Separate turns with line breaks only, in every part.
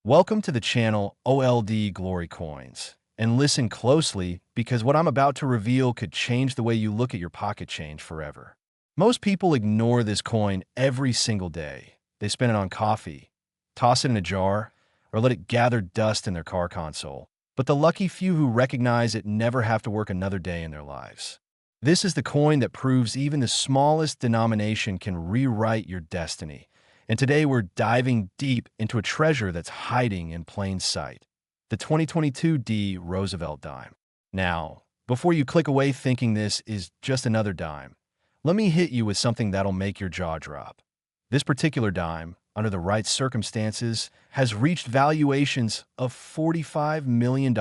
Welcome to the channel OLD Glory Coins. And listen closely because what I'm about to reveal could change the way you look at your pocket change forever. Most people ignore this coin every single day. They spend it on coffee, toss it in a jar, or let it gather dust in their car console. But the lucky few who recognize it never have to work another day in their lives. This is the coin that proves even the smallest denomination can rewrite your destiny. And today we're diving deep into a treasure that's hiding in plain sight, the 2022 D Roosevelt dime. Now, before you click away thinking this is just another dime, let me hit you with something that'll make your jaw drop. This particular dime, under the right circumstances, has reached valuations of $45 million.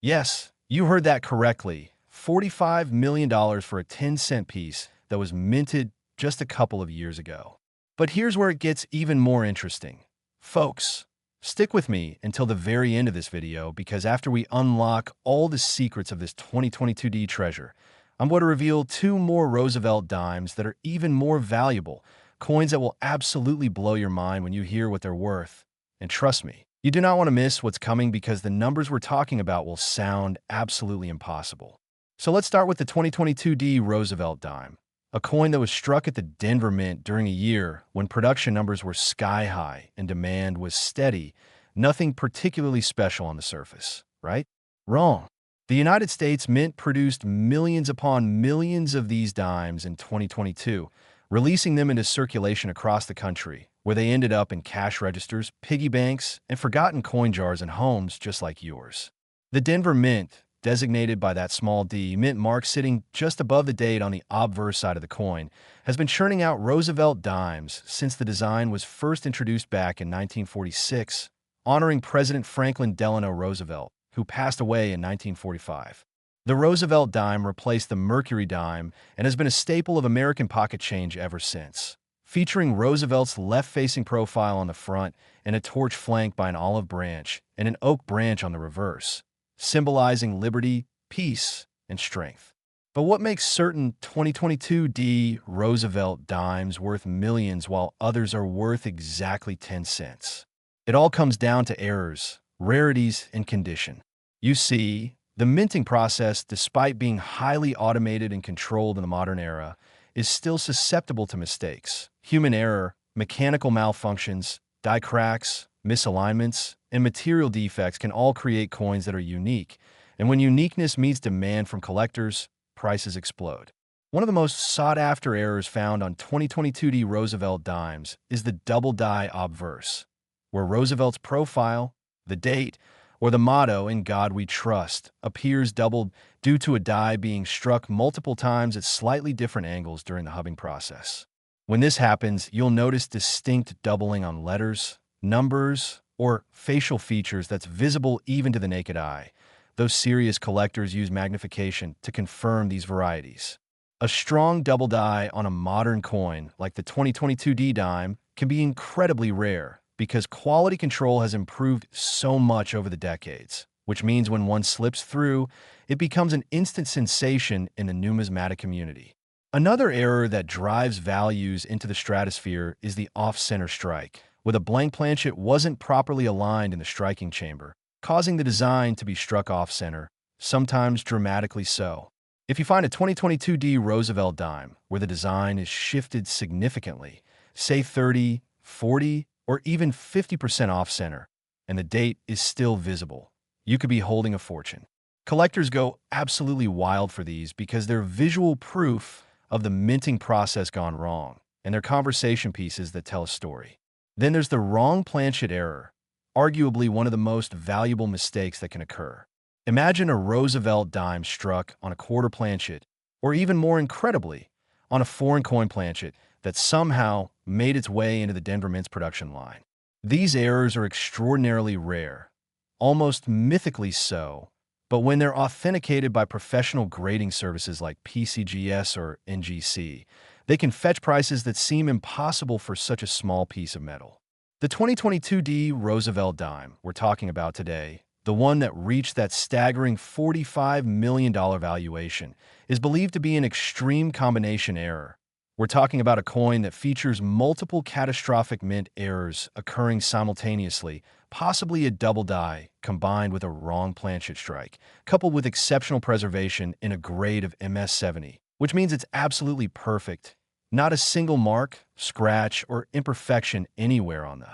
Yes, you heard that correctly. $45 million for a 10-cent piece that was minted just a couple of years ago. But here's where it gets even more interesting. Folks, stick with me until the very end of this video because after we unlock all the secrets of this 2022 D treasure, I'm going to reveal two more Roosevelt dimes that are even more valuable, coins that will absolutely blow your mind when you hear what they're worth. And trust me, you do not want to miss what's coming because the numbers we're talking about will sound absolutely impossible. So let's start with the 2022 D Roosevelt dime, a coin that was struck at the Denver Mint during a year when production numbers were sky high and demand was steady, nothing particularly special on the surface, right? Wrong. The United States Mint produced millions upon millions of these dimes in 2022, releasing them into circulation across the country, where they ended up in cash registers, piggy banks, and forgotten coin jars in homes just like yours. The Denver Mint, designated by that small d, mint mark sitting just above the date on the obverse side of the coin, has been churning out Roosevelt dimes since the design was first introduced back in 1946, honoring President Franklin Delano Roosevelt, who passed away in 1945. The Roosevelt dime replaced the Mercury dime and has been a staple of American pocket change ever since, featuring Roosevelt's left-facing profile on the front and a torch flanked by an olive branch and an oak branch on the reverse, symbolizing liberty, peace, and strength. But what makes certain 2022 D Roosevelt dimes worth millions while others are worth exactly 10 cents? It all comes down to errors, rarities, and condition. You see, the minting process, despite being highly automated and controlled in the modern era, is still susceptible to mistakes. Human error, mechanical malfunctions, die cracks, misalignments, and material defects can all create coins that are unique, and when uniqueness meets demand from collectors, prices explode. One of the most sought-after errors found on 2022 D Roosevelt dimes is the double die obverse, where Roosevelt's profile, the date, or the motto "In God We Trust" appears doubled due to a die being struck multiple times at slightly different angles during the hubbing process. When this happens, you'll notice distinct doubling on letters, numbers, or facial features that's visible even to the naked eye. Those serious collectors use magnification to confirm these varieties. A strong double die on a modern coin like the 2022 D dime can be incredibly rare because quality control has improved so much over the decades, which means when one slips through, it becomes an instant sensation in the numismatic community. Another error that drives values into the stratosphere is the off-center strike, where the blank planchet wasn't properly aligned in the striking chamber, causing the design to be struck off-center, sometimes dramatically so. If you find a 2022 D Roosevelt dime where the design is shifted significantly, say 30, 40, or even 50% off-center, and the date is still visible, you could be holding a fortune. Collectors go absolutely wild for these because they're visual proof of the minting process gone wrong, and they're conversation pieces that tell a story. Then there's the wrong planchet error, arguably one of the most valuable mistakes that can occur. Imagine a Roosevelt dime struck on a quarter planchet, or even more incredibly, on a foreign coin planchet that somehow made its way into the Denver Mint's production line. These errors are extraordinarily rare, almost mythically so, but when they're authenticated by professional grading services like PCGS or NGC, they can fetch prices that seem impossible for such a small piece of metal. The 2022 D Roosevelt dime we're talking about today, the one that reached that staggering $45 million valuation, is believed to be an extreme combination error, We're talking about a coin that features multiple catastrophic mint errors occurring simultaneously, possibly a double die combined with a wrong planchet strike, coupled with exceptional preservation in a grade of MS70, which means it's absolutely perfect. Not a single mark, scratch, or imperfection anywhere on the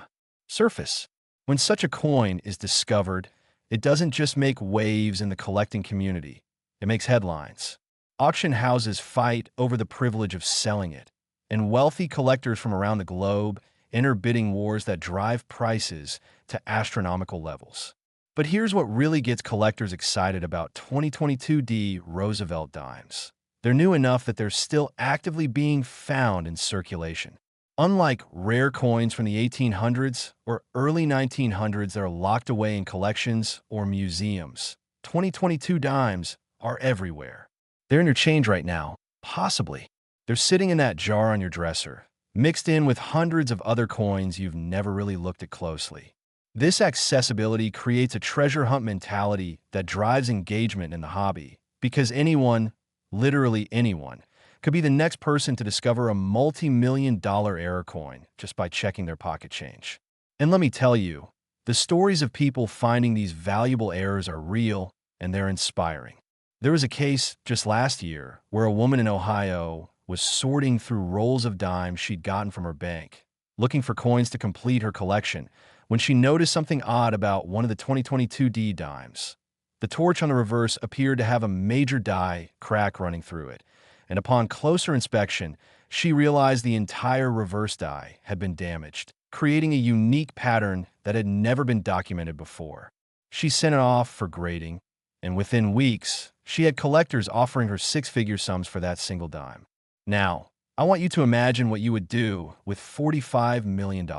surface. When such a coin is discovered, it doesn't just make waves in the collecting community, it makes headlines. Auction houses fight over the privilege of selling it, and wealthy collectors from around the globe enter bidding wars that drive prices to astronomical levels. But here's what really gets collectors excited about 2022 D Roosevelt dimes. They're new enough that they're still actively being found in circulation. Unlike rare coins from the 1800s or early 1900s that are locked away in collections or museums, 2022 dimes are everywhere. They're in your change right now, possibly. They're sitting in that jar on your dresser, mixed in with hundreds of other coins you've never really looked at closely. This accessibility creates a treasure hunt mentality that drives engagement in the hobby, because anyone, literally anyone, could be the next person to discover a multi-million-dollar error coin just by checking their pocket change. And let me tell you, the stories of people finding these valuable errors are real and they're inspiring. There was a case just last year where a woman in Ohio was sorting through rolls of dimes she'd gotten from her bank, looking for coins to complete her collection, when she noticed something odd about one of the 2022 D dimes. The torch on the reverse appeared to have a major die crack running through it, and upon closer inspection, she realized the entire reverse die had been damaged, creating a unique pattern that had never been documented before. She sent it off for grading, and within weeks, she had collectors offering her six-figure sums for that single dime. Now, I want you to imagine what you would do with $45 million.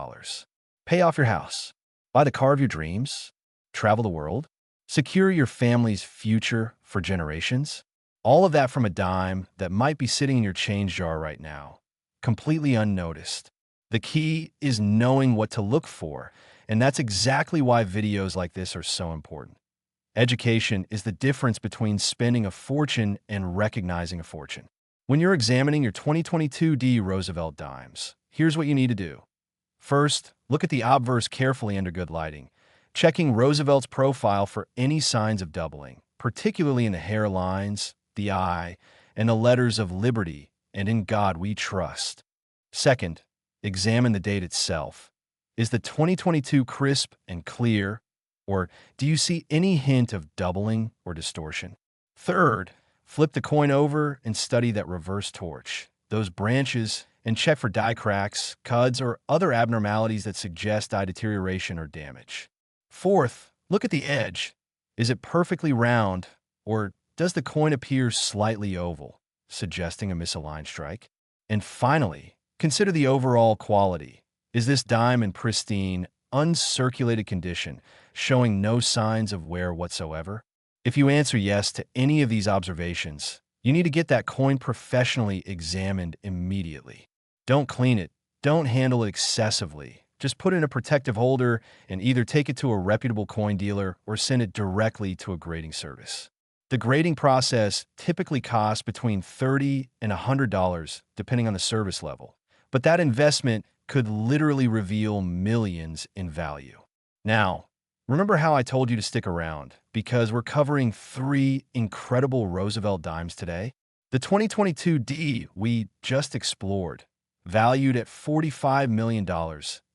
Pay off your house, buy the car of your dreams, travel the world, secure your family's future for generations. All of that from a dime that might be sitting in your change jar right now, completely unnoticed. The key is knowing what to look for, and that's exactly why videos like this are so important. Education is the difference between spending a fortune and recognizing a fortune. When you're examining your 2022 D Roosevelt dimes, here's what you need to do. First, look at the obverse carefully under good lighting, checking Roosevelt's profile for any signs of doubling, particularly in the hairlines, the eye, and the letters of liberty and in God we trust. Second, examine the date itself. Is the 2022 crisp and clear, or do you see any hint of doubling or distortion? Third, flip the coin over and study that reverse torch, those branches, and check for die cracks, cuds, or other abnormalities that suggest die deterioration or damage. Fourth, look at the edge. Is it perfectly round, or does the coin appear slightly oval, suggesting a misaligned strike? And finally, consider the overall quality. Is this dime in pristine, uncirculated condition, showing no signs of wear whatsoever? If you answer yes to any of these observations, you need to get that coin professionally examined immediately. Don't clean it. Don't handle it excessively. Just put it in a protective holder and either take it to a reputable coin dealer or send it directly to a grading service. The grading process typically costs between $30 and $100, depending on the service level. But that investment could literally reveal millions in value. Now, remember how I told you to stick around, because we're covering 3 incredible Roosevelt dimes today? The 2022 D we just explored, valued at $45 million,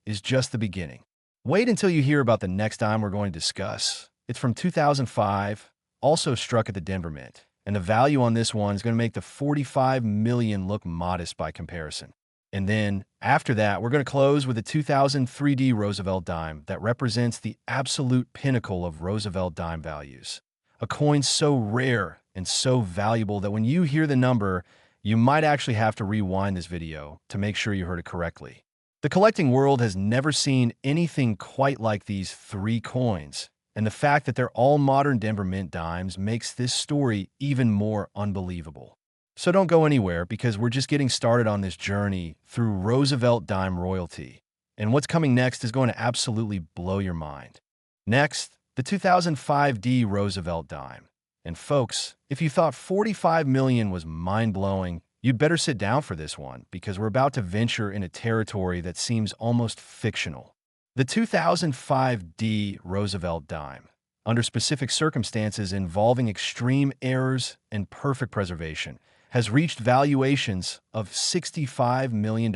is just the beginning. Wait until you hear about the next dime we're going to discuss. It's from 2005, also struck at the Denver Mint, and the value on this one is going to make the $45 million look modest by comparison. And then, after that, we're going to close with a 2003 D Roosevelt dime that represents the absolute pinnacle of Roosevelt dime values. A coin so rare and so valuable that when you hear the number, you might actually have to rewind this video to make sure you heard it correctly. The collecting world has never seen anything quite like these 3 coins, and the fact that they're all modern Denver Mint dimes makes this story even more unbelievable. So don't go anywhere, because we're just getting started on this journey through Roosevelt dime royalty. And what's coming next is going to absolutely blow your mind. Next, the 2005 D Roosevelt dime. And folks, if you thought $45 million was mind-blowing, You'd better sit down for this one because we're about to venture in a territory that seems almost fictional. The 2005 D Roosevelt dime, under specific circumstances involving extreme errors and perfect preservation, has reached valuations of $65 million.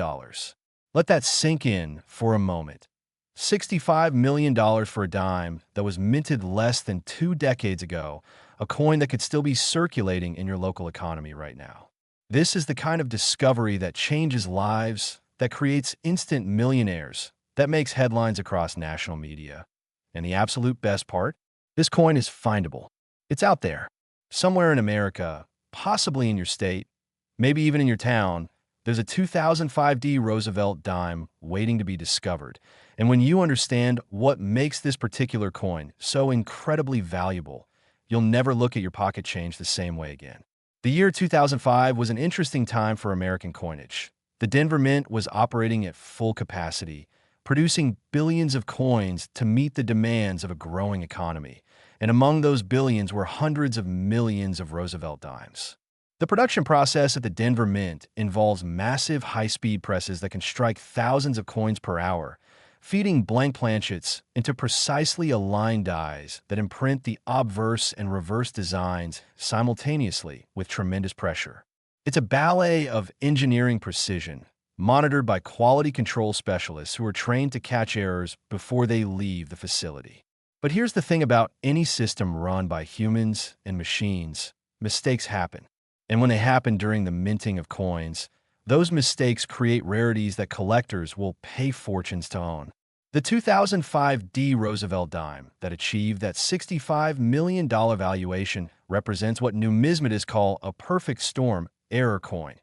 Let that sink in for a moment. $65 million for a dime that was minted less than 2 decades ago, a coin that could still be circulating in your local economy right now. This is the kind of discovery that changes lives, that creates instant millionaires, that makes headlines across national media. And the absolute best part? This coin is findable. It's out there. Somewhere in America, possibly in your state, maybe even in your town, there's a 2005 D Roosevelt dime waiting to be discovered. And when you understand what makes this particular coin so incredibly valuable, you'll never look at your pocket change the same way again. The year 2005 was an interesting time for American coinage. The Denver Mint was operating at full capacity, producing billions of coins to meet the demands of a growing economy. And among those billions were hundreds of millions of Roosevelt dimes. The production process at the Denver Mint involves massive high-speed presses that can strike thousands of coins per hour, feeding blank planchets into precisely aligned dies that imprint the obverse and reverse designs simultaneously with tremendous pressure. It's a ballet of engineering precision, monitored by quality control specialists who are trained to catch errors before they leave the facility. But here's the thing about any system run by humans and machines: mistakes happen. And when they happen during the minting of coins, those mistakes create rarities that collectors will pay fortunes to own. The 2005 D Roosevelt dime that achieved that $65 million valuation represents what numismatists call a perfect storm error coin,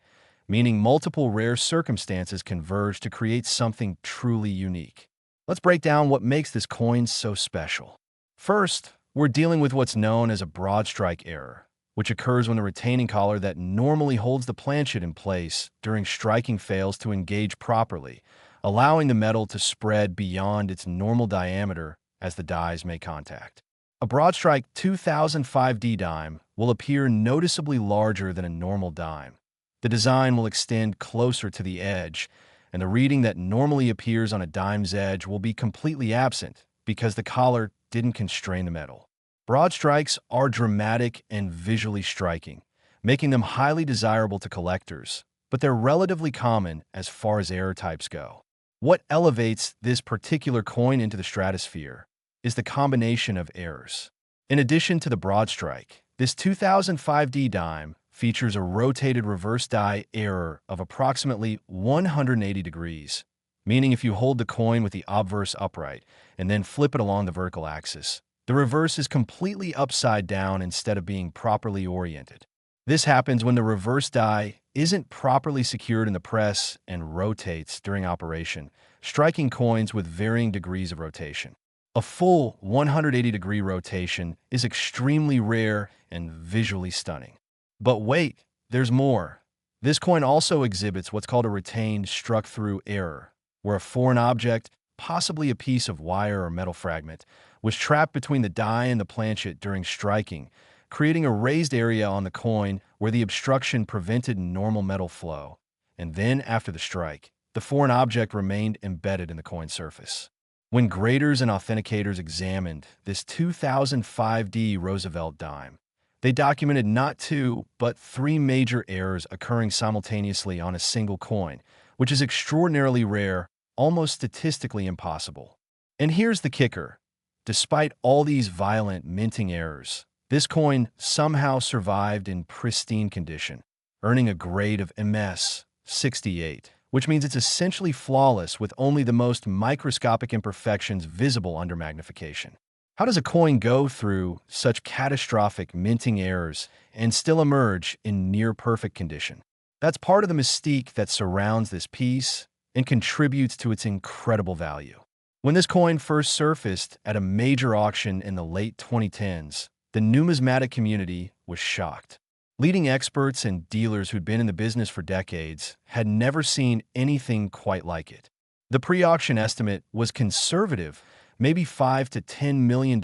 meaning multiple rare circumstances converge to create something truly unique. Let's break down what makes this coin so special. First, we're dealing with what's known as a broadstrike error, which occurs when the retaining collar that normally holds the planchet in place during striking fails to engage properly, allowing the metal to spread beyond its normal diameter as the dies make contact. A broadstrike 2005 D dime will appear noticeably larger than a normal dime. The design will extend closer to the edge, and the reading that normally appears on a dime's edge will be completely absent because the collar didn't constrain the metal. Broad strikes are dramatic and visually striking, making them highly desirable to collectors, but they're relatively common as far as error types go. What elevates this particular coin into the stratosphere is the combination of errors. In addition to the broad strike, this 2005 D dime features a rotated reverse die error of approximately 180 degrees, meaning if you hold the coin with the obverse upright and then flip it along the vertical axis, the reverse is completely upside down instead of being properly oriented. This happens when the reverse die isn't properly secured in the press and rotates during operation, striking coins with varying degrees of rotation. A full 180-degree rotation is extremely rare and visually stunning. But wait, there's more. This coin also exhibits what's called a retained struck-through error, where a foreign object, possibly a piece of wire or metal fragment, was trapped between the die and the planchet during striking, creating a raised area on the coin where the obstruction prevented normal metal flow. And then, after the strike, the foreign object remained embedded in the coin surface. When graders and authenticators examined this 2005 D Roosevelt dime, they documented not 2, but 3 major errors occurring simultaneously on a single coin, which is extraordinarily rare, almost statistically impossible. And here's the kicker. Despite all these violent minting errors, this coin somehow survived in pristine condition, earning a grade of MS 68, which means it's essentially flawless with only the most microscopic imperfections visible under magnification. How does a coin go through such catastrophic minting errors and still emerge in near-perfect condition? That's part of the mystique that surrounds this piece and contributes to its incredible value. When this coin first surfaced at a major auction in the late 2010s, the numismatic community was shocked. Leading experts and dealers who'd been in the business for decades had never seen anything quite like it. The pre-auction estimate was conservative, maybe $5 to $10 million,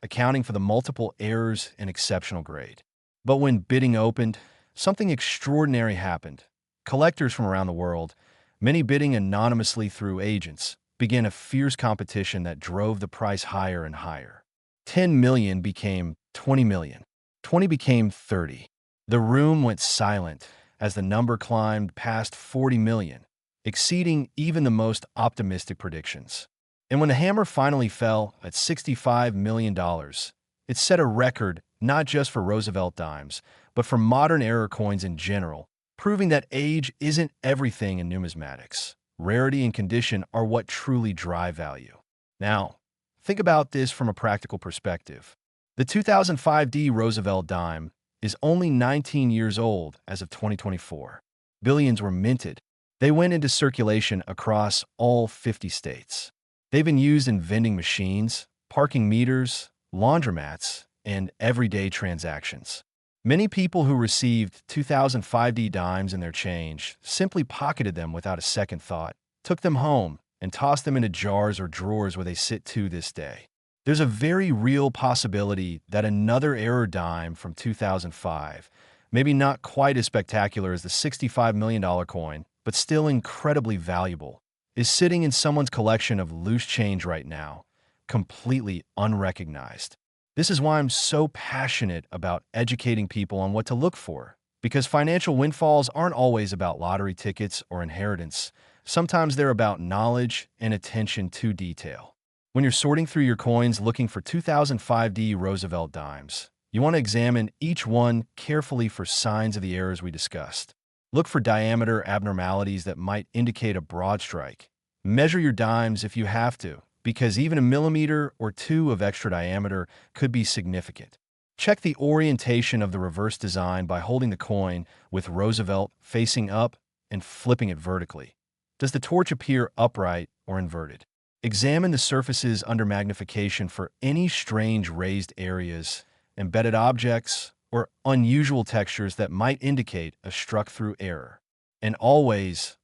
accounting for the multiple errors and exceptional grade. But when bidding opened, something extraordinary happened. Collectors from around the world, many bidding anonymously through agents, began a fierce competition that drove the price higher and higher. 10 million became 20 million. 20 became 30. The room went silent as the number climbed past 40 million, exceeding even the most optimistic predictions. And when the hammer finally fell at $65 million, it set a record not just for Roosevelt dimes, but for modern error coins in general, proving that age isn't everything in numismatics. Rarity and condition are what truly drive value. Now, think about this from a practical perspective. The 2005 D Roosevelt dime is only 19 years old as of 2024. Billions were minted. They went into circulation across all 50 states. They've been used in vending machines, parking meters, laundromats, and everyday transactions. Many people who received 2005 D dimes in their change simply pocketed them without a second thought, took them home, and tossed them into jars or drawers where they sit to this day. There's a very real possibility that another error dime from 2005, maybe not quite as spectacular as the $65 million coin, but still incredibly valuable, is sitting in someone's collection of loose change right now, completely unrecognized. This is why I'm so passionate about educating people on what to look for, because financial windfalls aren't always about lottery tickets or inheritance. Sometimes they're about knowledge and attention to detail. When you're sorting through your coins looking for 2005 D Roosevelt dimes, you want to examine each one carefully for signs of the errors we discussed. Look for diameter abnormalities that might indicate a broad strike. Measure your dimes if you have to, because even a millimeter or two of extra diameter could be significant. Check the orientation of the reverse design by holding the coin with Roosevelt facing up and flipping it vertically. Does the torch appear upright or inverted? Examine the surfaces under magnification for any strange raised areas, embedded objects, or unusual textures that might indicate a struck-through error. And always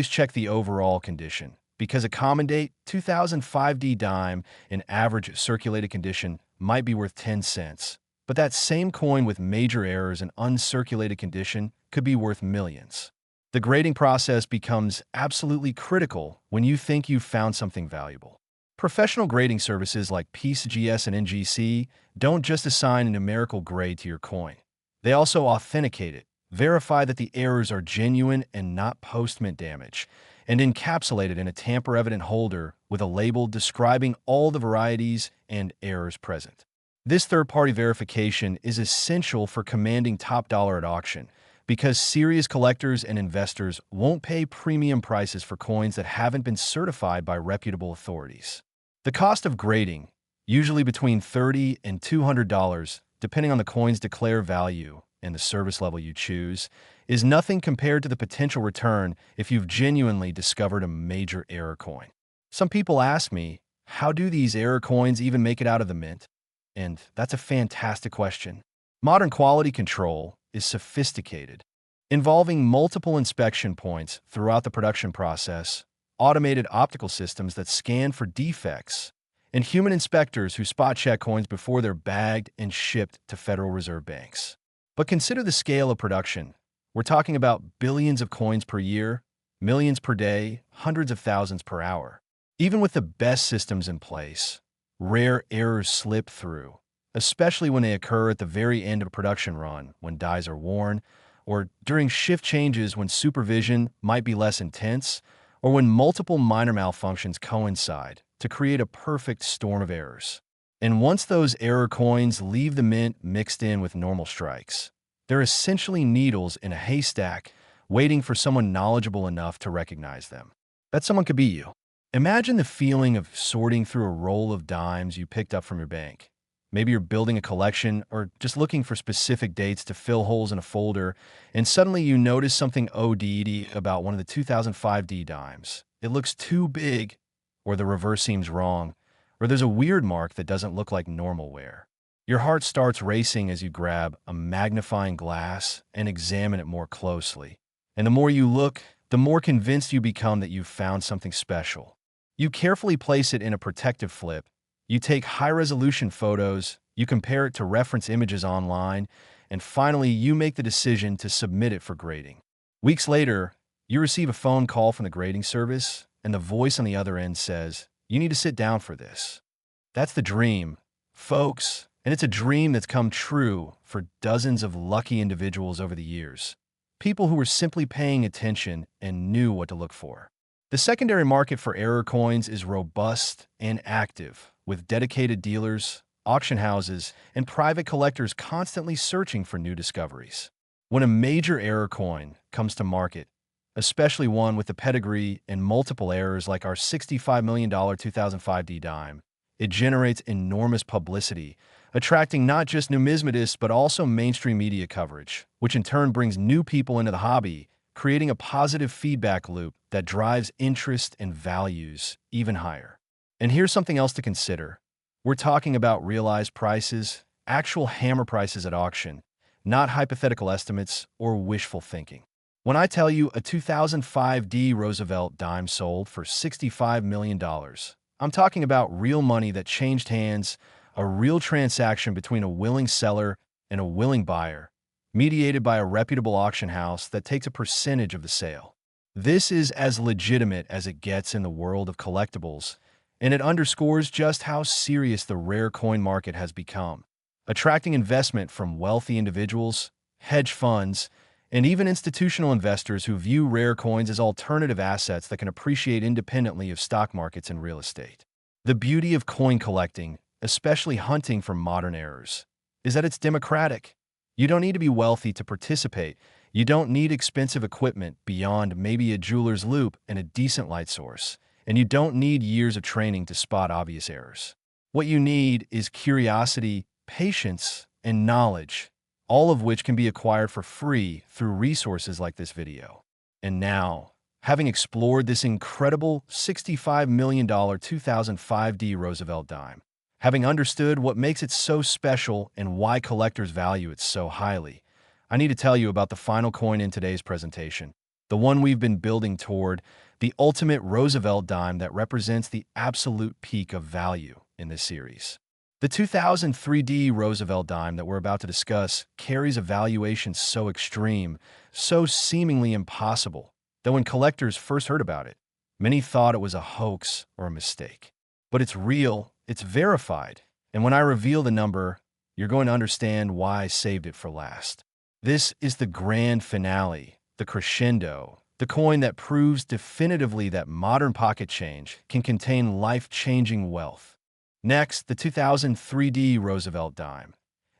check the overall condition, because a common date 2005 D dime in average circulated condition might be worth 10 cents, but that same coin with major errors in uncirculated condition could be worth millions. The grading process becomes absolutely critical when you think you've found something valuable. Professional grading services like PCGS and NGC don't just assign a numerical grade to your coin. They also authenticate it, verify that the errors are genuine and not post-mint damage, and encapsulate it in a tamper-evident holder with a label describing all the varieties and errors present. This third-party verification is essential for commanding top dollar at auction, because serious collectors and investors won't pay premium prices for coins that haven't been certified by reputable authorities. The cost of grading, usually between $30 and $200, depending on the coin's declared value and the service level you choose, is nothing compared to the potential return if you've genuinely discovered a major error coin. Some people ask me, how do these error coins even make it out of the mint? And that's a fantastic question. Modern quality control is sophisticated, involving multiple inspection points throughout the production process, automated optical systems that scan for defects, and human inspectors who spot-check coins before they're bagged and shipped to Federal Reserve banks. But consider the scale of production. We're talking about billions of coins per year, millions per day, hundreds of thousands per hour. Even with the best systems in place, rare errors slip through, especially when they occur at the very end of a production run, when dies are worn, or during shift changes when supervision might be less intense, or when multiple minor malfunctions coincide to create a perfect storm of errors. And once those error coins leave the mint mixed in with normal strikes, they're essentially needles in a haystack waiting for someone knowledgeable enough to recognize them. That someone could be you. Imagine the feeling of sorting through a roll of dimes you picked up from your bank. Maybe you're building a collection or just looking for specific dates to fill holes in a folder, and suddenly you notice something OD about one of the 2005 D dimes. It looks too big, or the reverse seems wrong, or there's a weird mark that doesn't look like normal wear. Your heart starts racing as you grab a magnifying glass and examine it more closely. And the more you look, the more convinced you become that you've found something special. You carefully place it in a protective flip, You take high-resolution photos, you compare it to reference images online, and finally you make the decision to submit it for grading. Weeks later, you receive a phone call from the grading service, and the voice on the other end says, "You need to sit down for this." That's the dream, folks, and it's a dream that's come true for dozens of lucky individuals over the years. People who were simply paying attention and knew what to look for. The secondary market for error coins is robust and active, with dedicated dealers, auction houses, and private collectors constantly searching for new discoveries. When a major error coin comes to market, especially one with a pedigree and multiple errors like our $65 million 2005 D dime, it generates enormous publicity, attracting not just numismatists but also mainstream media coverage, which in turn brings new people into the hobby, creating a positive feedback loop that drives interest and values even higher. And here's something else to consider. We're talking about realized prices, actual hammer prices at auction, not hypothetical estimates or wishful thinking. When I tell you a 2005 D Roosevelt dime sold for $65 million, I'm talking about real money that changed hands, a real transaction between a willing seller and a willing buyer, mediated by a reputable auction house that takes a percentage of the sale. This is as legitimate as it gets in the world of collectibles, and it underscores just how serious the rare coin market has become, attracting investment from wealthy individuals, hedge funds, and even institutional investors who view rare coins as alternative assets that can appreciate independently of stock markets and real estate. The beauty of coin collecting, especially hunting for modern errors, is that it's democratic. You don't need to be wealthy to participate. You don't need expensive equipment beyond maybe a jeweler's loupe and a decent light source. And you don't need years of training to spot obvious errors. What you need is curiosity, patience, and knowledge, all of which can be acquired for free through resources like this video. And now, having explored this incredible $65 million 2005 D Roosevelt dime, having understood what makes it so special and why collectors value it so highly, I need to tell you about the final coin in today's presentation, the one we've been building toward, the ultimate Roosevelt dime that represents the absolute peak of value in this series. The 2003 D Roosevelt dime that we're about to discuss carries a valuation so extreme, so seemingly impossible, that when collectors first heard about it, many thought it was a hoax or a mistake. But it's real, it's verified, and when I reveal the number, you're going to understand why I saved it for last. This is the grand finale, the crescendo, the coin that proves definitively that modern pocket change can contain life-changing wealth. Next, the 2003 D Roosevelt dime.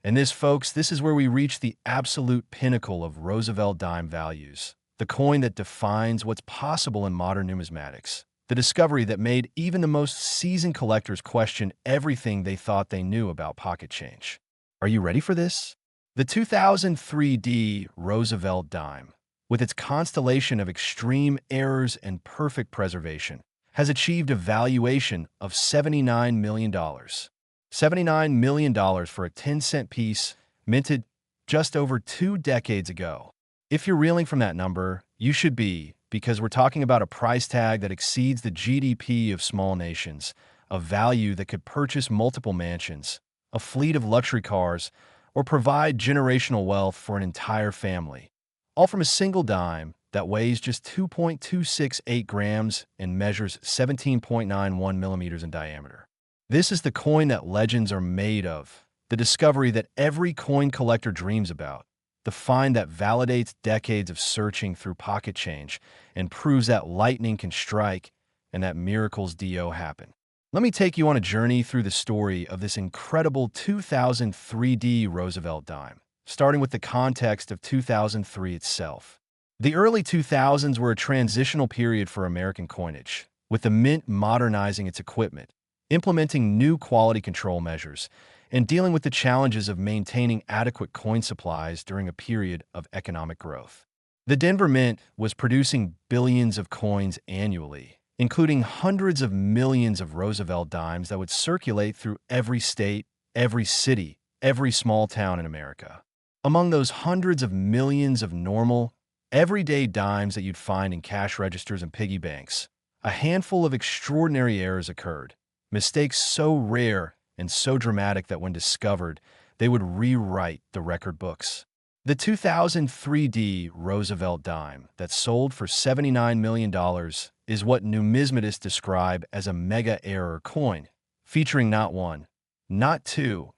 And this, folks, this is where we reach the absolute pinnacle of Roosevelt dime values, the coin that defines what's possible in modern numismatics, the discovery that made even the most seasoned collectors question everything they thought they knew about pocket change. Are you ready for this? The 2003 D Roosevelt dime, with its constellation of extreme errors and perfect preservation, has achieved a valuation of $79 million. $79 million for a 10-cent piece minted just over 2 decades ago. If you're reeling from that number, you should be, because we're talking about a price tag that exceeds the GDP of small nations, a value that could purchase multiple mansions, a fleet of luxury cars, or provide generational wealth for an entire family, all from a single dime that weighs just 2.268 grams and measures 17.91 millimeters in diameter. This is the coin that legends are made of, the discovery that every coin collector dreams about, the find that validates decades of searching through pocket change and proves that lightning can strike and that miracles do happen. Let me take you on a journey through the story of this incredible 2003 D Roosevelt dime, starting with the context of 2003 itself. The early 2000s were a transitional period for American coinage, with the mint modernizing its equipment, implementing new quality control measures, and dealing with the challenges of maintaining adequate coin supplies during a period of economic growth. The Denver Mint was producing billions of coins annually, including hundreds of millions of Roosevelt dimes that would circulate through every state, every city, every small town in America. Among those hundreds of millions of normal, everyday dimes that you'd find in cash registers and piggy banks, a handful of extraordinary errors occurred, Mistakes so rare and so dramatic that when discovered, they would rewrite the record books. The 2003 D Roosevelt dime that sold for $79 million is what numismatists describe as a mega error coin, featuring not one, not two,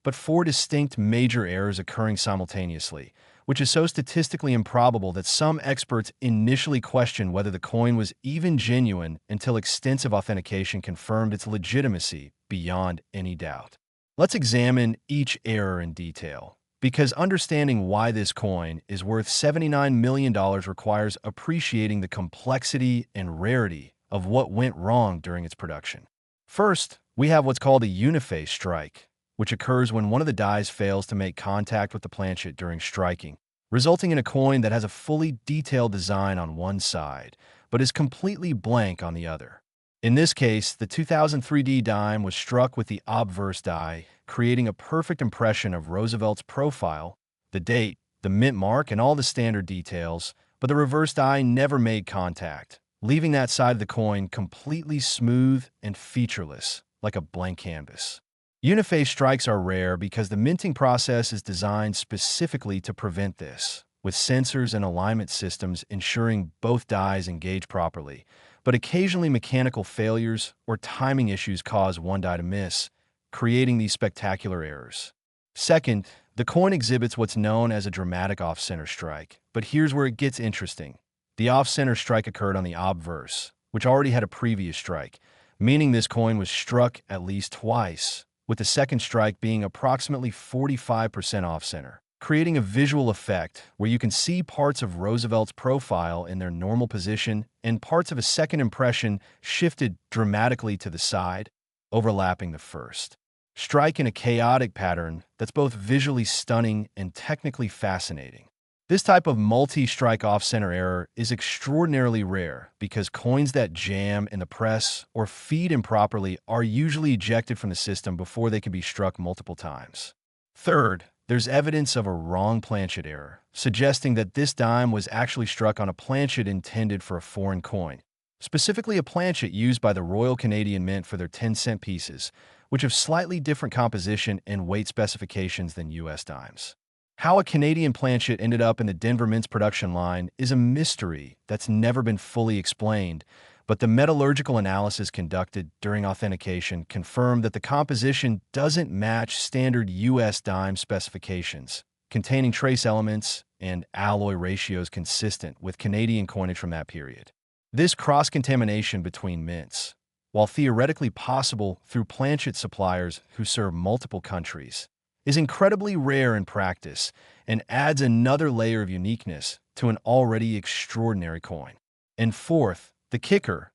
but four distinct major errors occurring simultaneously, which is so statistically improbable that some experts initially questioned whether the coin was even genuine until extensive authentication confirmed its legitimacy beyond any doubt. Let's examine each error in detail, because understanding why this coin is worth $79 million requires appreciating the complexity and rarity of what went wrong during its production. First, we have what's called a uniface strike, which occurs when one of the dies fails to make contact with the planchet during striking, resulting in a coin that has a fully detailed design on one side, but is completely blank on the other. In this case, the 2003 D dime was struck with the obverse die, creating a perfect impression of Roosevelt's profile, the date, the mint mark, and all the standard details, but the reverse die never made contact, leaving that side of the coin completely smooth and featureless, like a blank canvas. Uniface strikes are rare because the minting process is designed specifically to prevent this, with sensors and alignment systems ensuring both dies engage properly, but occasionally mechanical failures or timing issues cause one die to miss, creating these spectacular errors. Second, the coin exhibits what's known as a dramatic off-center strike, but here's where it gets interesting. The off-center strike occurred on the obverse, which already had a previous strike, meaning this coin was struck at least twice, with the second strike being approximately 45% off-center, creating a visual effect where you can see parts of Roosevelt's profile in their normal position and parts of a second impression shifted dramatically to the side, overlapping the first. Strike in a chaotic pattern that's both visually stunning and technically fascinating. This type of multi-strike off-center error is extraordinarily rare because coins that jam in the press or feed improperly are usually ejected from the system before they can be struck multiple times. Third, there's evidence of a wrong planchet error, suggesting that this dime was actually struck on a planchet intended for a foreign coin, specifically a planchet used by the Royal Canadian Mint for their 10-cent pieces, which have slightly different composition and weight specifications than U.S. dimes. How a Canadian planchet ended up in the Denver Mint's production line is a mystery that's never been fully explained, but the metallurgical analysis conducted during authentication confirmed that the composition doesn't match standard U.S. dime specifications, containing trace elements and alloy ratios consistent with Canadian coinage from that period. This cross-contamination between mints, while theoretically possible through planchet suppliers who serve multiple countries, is incredibly rare in practice and adds another layer of uniqueness to an already extraordinary coin. And fourth, the kicker.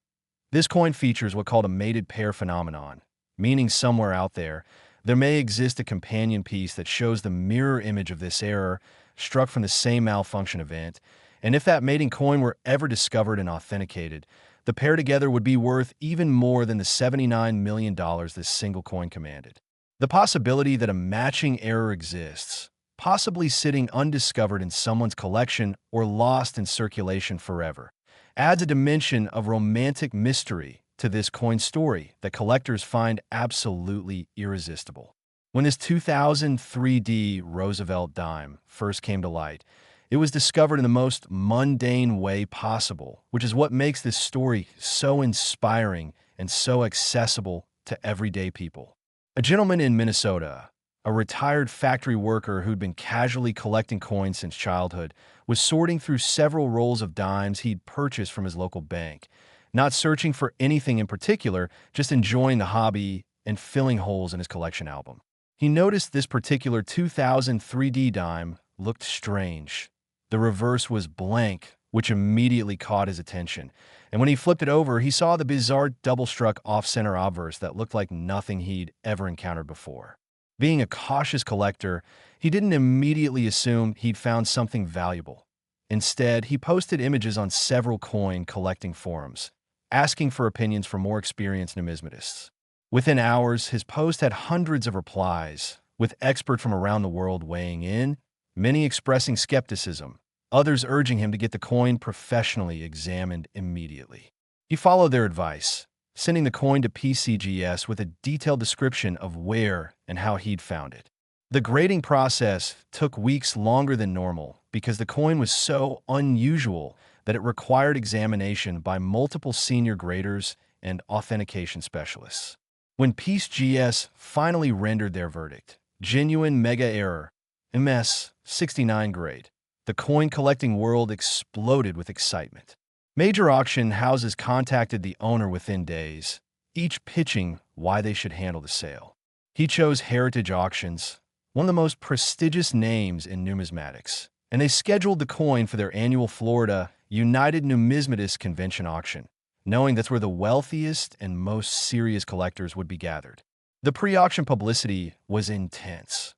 This coin features what's called a mated pair phenomenon, meaning somewhere out there may exist a companion piece that shows the mirror image of this error struck from the same malfunction event, and if that mating coin were ever discovered and authenticated, the pair together would be worth even more than the $79 million this single coin commanded. The possibility that a matching error exists, possibly sitting undiscovered in someone's collection or lost in circulation forever, adds a dimension of romantic mystery to this coin story that collectors find absolutely irresistible. When this 2003 D Roosevelt dime first came to light, it was discovered in the most mundane way possible, which is what makes this story so inspiring and so accessible to everyday people. A gentleman in Minnesota, a retired factory worker who'd been casually collecting coins since childhood, was sorting through several rolls of dimes he'd purchased from his local bank, not searching for anything in particular, just enjoying the hobby and filling holes in his collection album. He noticed this particular 2003 D dime looked strange. The reverse was blank, which immediately caught his attention, and when he flipped it over, he saw the bizarre double-struck off-center obverse that looked like nothing he'd ever encountered before. Being a cautious collector, he didn't immediately assume he'd found something valuable. Instead, he posted images on several coin collecting forums, asking for opinions from more experienced numismatists. Within hours, his post had hundreds of replies, with experts from around the world weighing in, many expressing skepticism, others urging him to get the coin professionally examined immediately. He followed their advice, sending the coin to PCGS with a detailed description of where and how he'd found it. The grading process took weeks longer than normal because the coin was so unusual that it required examination by multiple senior graders and authentication specialists. When PCGS finally rendered their verdict, genuine mega error, MS 69 grade, the coin collecting world exploded with excitement. Major auction houses contacted the owner within days, each pitching why they should handle the sale. He chose Heritage Auctions, one of the most prestigious names in numismatics, and they scheduled the coin for their annual Florida United Numismatists Convention auction, knowing that's where the wealthiest and most serious collectors would be gathered. The pre-auction publicity was intense.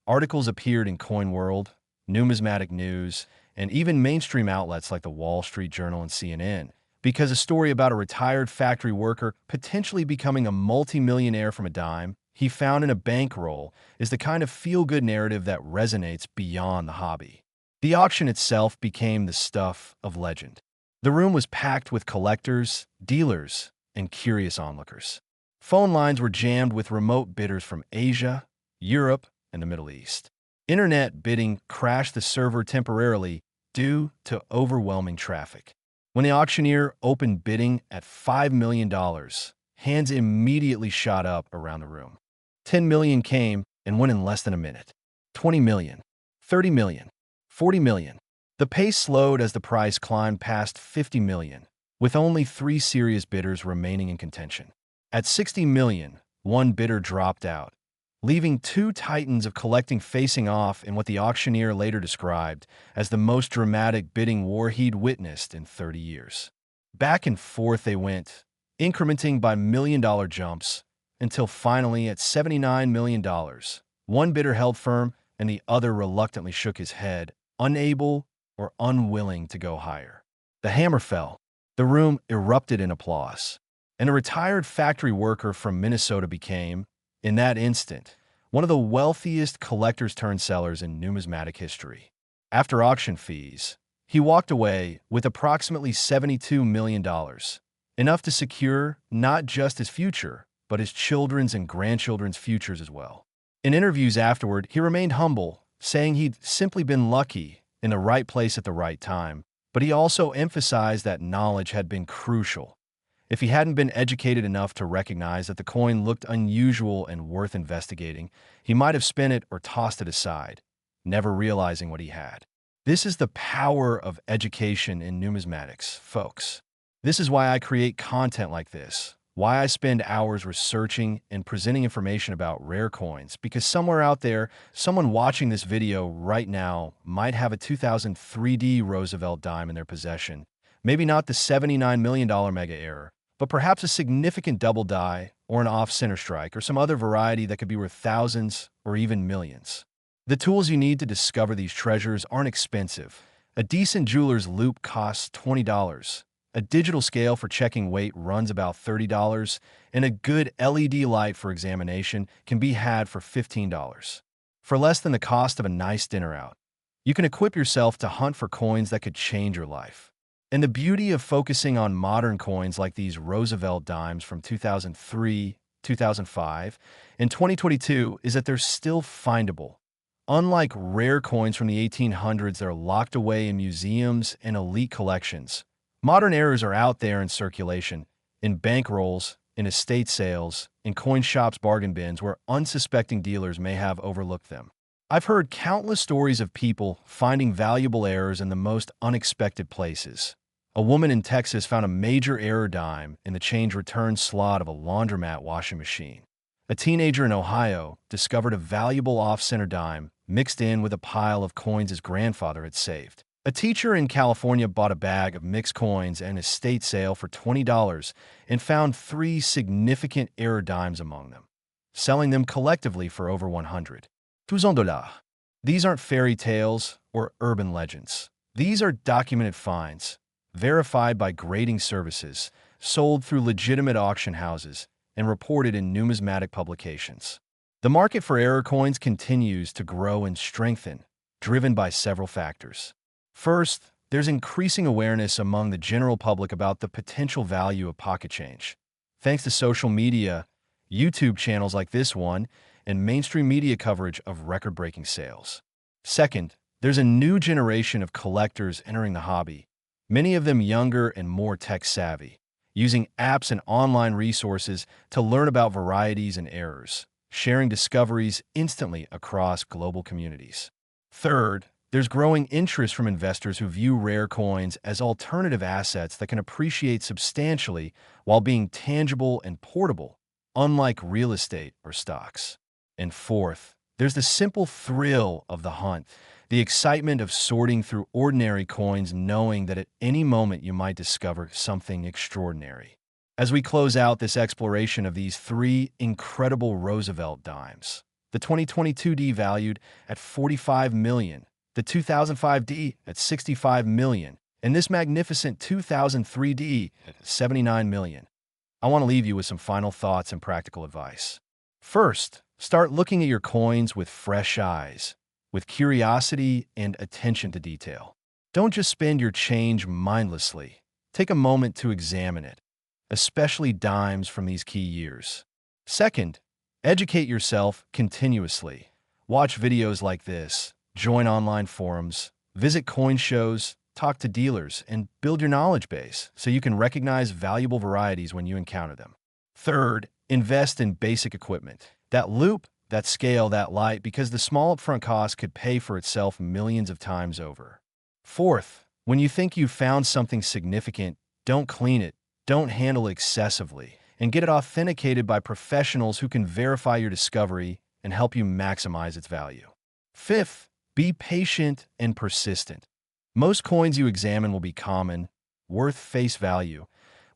Articles appeared in Coin World, Numismatic News, and even mainstream outlets like the Wall Street Journal and CNN, because a story about a retired factory worker potentially becoming a multimillionaire from a dime he found in a bankroll is the kind of feel-good narrative that resonates beyond the hobby. The auction itself became the stuff of legend. The room was packed with collectors, dealers, and curious onlookers. Phone lines were jammed with remote bidders from Asia, Europe, and the Middle East. Internet bidding crashed the server temporarily due to overwhelming traffic. When the auctioneer opened bidding at $5 million, hands immediately shot up around the room. 10 million came and went in less than a minute. 20 million, 30 million, 40 million. The pace slowed as the price climbed past 50 million, with only 3 serious bidders remaining in contention. At 60 million, one bidder dropped out, leaving 2 titans of collecting facing off in what the auctioneer later described as the most dramatic bidding war he'd witnessed in 30 years. Back and forth they went, incrementing by million-dollar jumps, until finally at $79 million, one bidder held firm and the other reluctantly shook his head, unable or unwilling to go higher. The hammer fell. The room erupted in applause, and a retired factory worker from Minnesota became, in that instant, one of the wealthiest collectors-turned-sellers in numismatic history. After auction fees, he walked away with approximately $72 million, enough to secure not just his future, but his children's and grandchildren's futures as well. In interviews afterward, he remained humble, saying he'd simply been lucky in the right place at the right time, but he also emphasized that knowledge had been crucial. If he hadn't been educated enough to recognize that the coin looked unusual and worth investigating, he might have spent it or tossed it aside, never realizing what he had. This is the power of education in numismatics, folks. This is why I create content like this, why I spend hours researching and presenting information about rare coins, because somewhere out there, someone watching this video right now might have a 2003 D Roosevelt dime in their possession. Maybe not the $79 million mega error, but perhaps a significant double die or an off-center strike or some other variety that could be worth thousands or even millions. The tools you need to discover these treasures aren't expensive. A decent jeweler's loupe costs $20. A digital scale for checking weight runs about $30, and a good LED light for examination can be had for $15. For less than the cost of a nice dinner out, you can equip yourself to hunt for coins that could change your life. And the beauty of focusing on modern coins like these Roosevelt dimes from 2003, 2005, and 2022 is that they're still findable. Unlike rare coins from the 1800s that are locked away in museums and elite collections, modern errors are out there in circulation, in bankrolls, in estate sales, in coin shops' bargain bins where unsuspecting dealers may have overlooked them. I've heard countless stories of people finding valuable errors in the most unexpected places. A woman in Texas found a major error dime in the change return slot of a laundromat washing machine. A teenager in Ohio discovered a valuable off-center dime mixed in with a pile of coins his grandfather had saved. A teacher in California bought a bag of mixed coins at an estate sale for $20 and found 3 significant error dimes among them, selling them collectively for over $100. $200. These aren't fairy tales or urban legends. These are documented finds, verified by grading services, sold through legitimate auction houses, and reported in numismatic publications. The market for error coins continues to grow and strengthen, driven by several factors. First, there's increasing awareness among the general public about the potential value of pocket change. thanks to social media, YouTube channels like this one, and mainstream media coverage of record-breaking sales. Second, there's a new generation of collectors entering the hobby, many of them younger and more tech-savvy, using apps and online resources to learn about varieties and errors, sharing discoveries instantly across global communities. Third, there's growing interest from investors who view rare coins as alternative assets that can appreciate substantially while being tangible and portable, unlike real estate or stocks. And fourth, there's the simple thrill of the hunt, the excitement of sorting through ordinary coins knowing that at any moment you might discover something extraordinary. As we close out this exploration of these three incredible Roosevelt dimes, the 2022 D valued at $45 million, the 2005 D at $65 million, and this magnificent 2003 D at $79 million, I want to leave you with some final thoughts and practical advice. First, start looking at your coins with fresh eyes, with curiosity and attention to detail. Don't just spend your change mindlessly. Take a moment to examine it, especially dimes from these key years. Second, educate yourself continuously. Watch videos like this, join online forums, visit coin shows, talk to dealers, and build your knowledge base so you can recognize valuable varieties when you encounter them. Third, invest in basic equipment. That loop, that scale, that light, because the small upfront cost could pay for itself millions of times over. Fourth, when you think you've found something significant, don't clean it, don't handle it excessively, and get it authenticated by professionals who can verify your discovery and help you maximize its value. Fifth, be patient and persistent. Most coins you examine will be common, worth face value,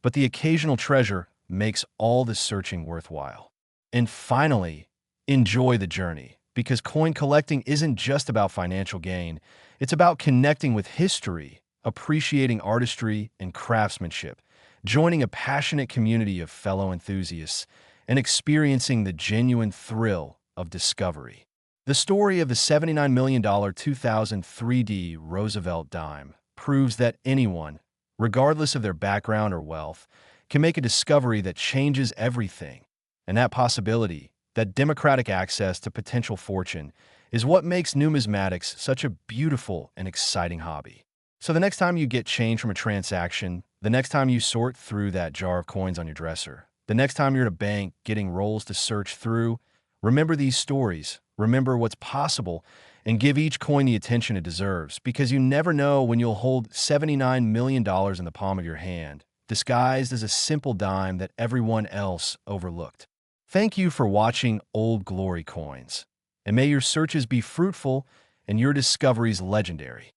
but the occasional treasure makes all the searching worthwhile. And finally, enjoy the journey, because coin collecting isn't just about financial gain. It's about connecting with history, appreciating artistry and craftsmanship, joining a passionate community of fellow enthusiasts, and experiencing the genuine thrill of discovery. The story of the $79 million 2003 D Roosevelt dime proves that anyone, regardless of their background or wealth, can make a discovery that changes everything. And that possibility, that democratic access to potential fortune, is what makes numismatics such a beautiful and exciting hobby. So the next time you get change from a transaction, the next time you sort through that jar of coins on your dresser, the next time you're at a bank getting rolls to search through, remember these stories, remember what's possible, and give each coin the attention it deserves, because you never know when you'll hold $79 million in the palm of your hand, disguised as a simple dime that everyone else overlooked. Thank you for watching Old Glory Coins, and may your searches be fruitful and your discoveries legendary.